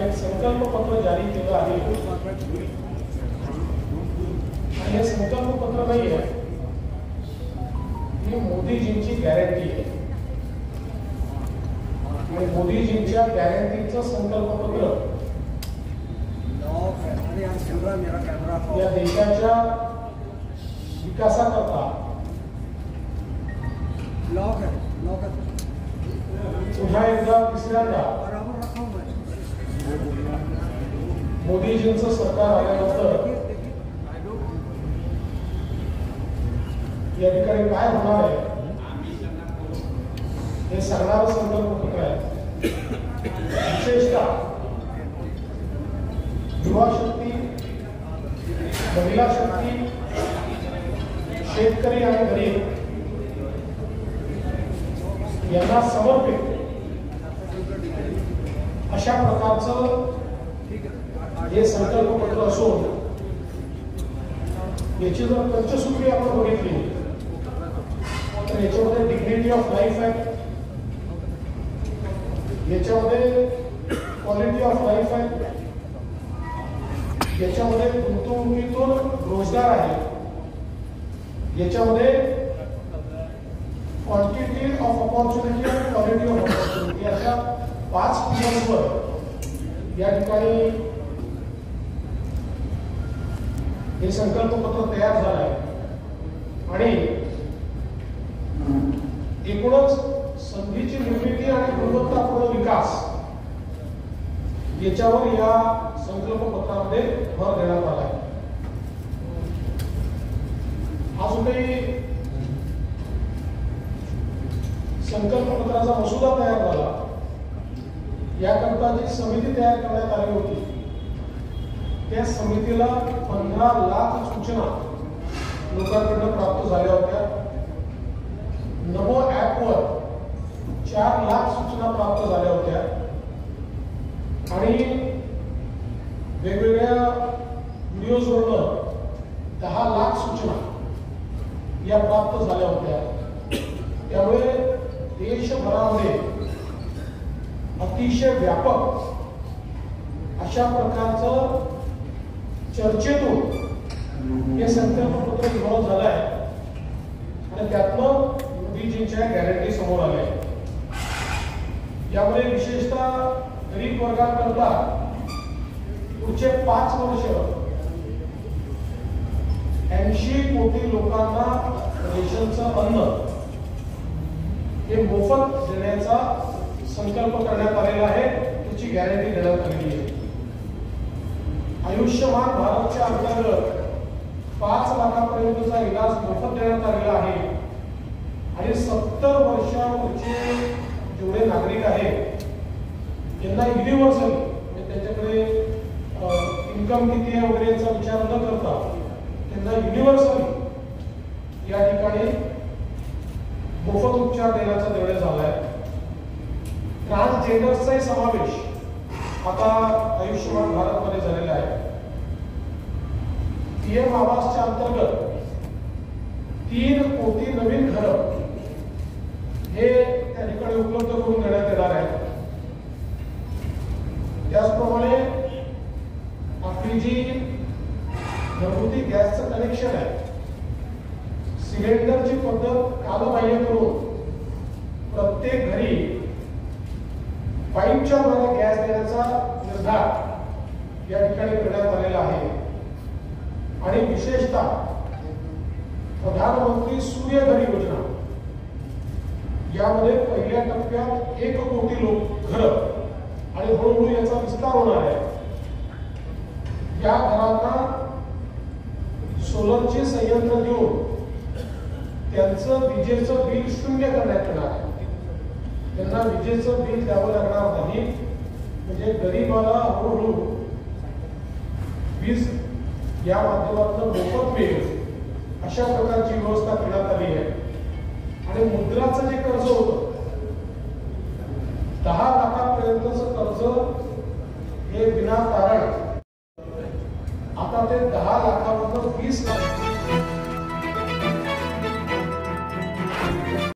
एक संकल्पपत्र जारी केलं आहे आणि हे संकल्पपत्र नाही आहे, ही मोदीजींची गॅरंटी आहे आणि मोदीजींच्या गॅरंटीचं संकल्पपत्र या देशाच्या विकासाकरता पुन्हा एकदा तिसऱ्यांदा मोदीजींचं सरकार आल्यानंतर या ठिकाणी काय होणार आहे हे सांगणारं संकल्पपत्र आहे. विशेषतः युवा शक्ती, महिला शक्ती, शेतकरी आणि गरीब यांना समर्पित अशा प्रकारचं हे संकल्पपत्र असून याची जर पंचसूत्री आपण बघितली तर याच्यामध्ये डिग्निटी ऑफ लाईफ आहे, याच्यामध्ये क्वालिटी ऑफ लाईफ आहे, याच्यामध्ये गुंतवणुकीतून रोजगार आहे, याच्यामध्ये क्वांटिटी ऑफ अपॉर्च्युनिटी आणि क्वालिटी ऑफ अपॉर्च्युनिटी अशा 5 पिलर्सवर या ठिकाणी हे संकल्पपत्र तयार झालं आहे आणि एकूणच संधीची निर्मिती आणि गुणवत्तापूर्ण विकास याच्यावर या संकल्पपत्रामध्ये भर देण्यात आला आहे. हा जो काही संकल्पपत्राचा मसुदा तयार झाला याकरता जी समिती तयार करण्यात आली होती त्या समितीला 15 लाख सूचना लोकांकडून प्राप्त झाल्या होत्या. नमो ॲपवर 4 लाख सूचना प्राप्त झाल्या होत्या आणि वेगवेगळ्या व्हिडिओजवरून 10 लाख सूचना या प्राप्त झाल्या होत्या. त्यामुळे देशभरामध्ये अतिशय व्यापक अशा प्रकारचं चर्चेतून हे संकल्पपत्र इव्हॉल्व झालं आहे आणि त्यातनं मोदीजींच्या गॅरंटी समोर आल्या आहेत. यामुळे विशेषतः गरीब वर्गाकरता पुढचे 5 वर्ष 80 कोटी लोकांना रेशनचं अन्न हे मोफत देण्याचा संकल्प करण्यात आलेला आहे, त्याची गॅरंटी देण्यात आलेली आहे. आयुष्यमान भारतच्या अंतर्गत 5 लाखापर्यंतचा इलाज मोफत देण्यात आलेला आहे आणि 70 वर्षावरचे जेवढे नागरिक आहेत त्यांना युनिव्हर्सल म्हणजे त्यांच्याकडे इन्कम किती आहे वगैरे याचा विचार न करता त्यांना युनिव्हर्सली या ठिकाणी मोफत उपचार देण्याचा निर्णय झाला आहे. ट्रान्सजेंडर्सचाही समावेश आता आयुष्यमान भारतमध्ये झालेला आहे. पीएम आवासच्या अंतर्गत 3 कोटी नवीन घरं हे त्या ठिकाणी उपलब्ध करून देण्यात येणार आहे. त्याचप्रमाणे आपली जी घरगुती गॅसचं कनेक्शन आहे सिलेंडरची पद्धत कालबाह्य करून प्रत्येक घरी पाईपच्या द्वारे गॅस देण्याचा निर्धार या ठिकाणी करण्यात आलेला आहे. आणि विशेषतः प्रधानमंत्री सूर्यघर योजना यामध्ये पहिल्या टप्प्यात 1 कोटी लोक घर आणि हळूहळू याचा विस्तार होणार आहे. या घरांना सोलरचे संयंत्र देऊन त्यांचं विजेचं बिल 0 करण्यात येणार आहे. त्यांना विजेचं बिल द्यावं लागणार नाही, म्हणजे गरीबाला हळूहळू वीज या माध्यमातून मोफत मिळेल अशा प्रकारची व्यवस्था करण्यात आली आहे. आणि मुद्राचं जे कर्ज होतं 10 लाखापर्यंतचं कर्ज हे विनातारण आता ते 10 लाखावरून 20 लाख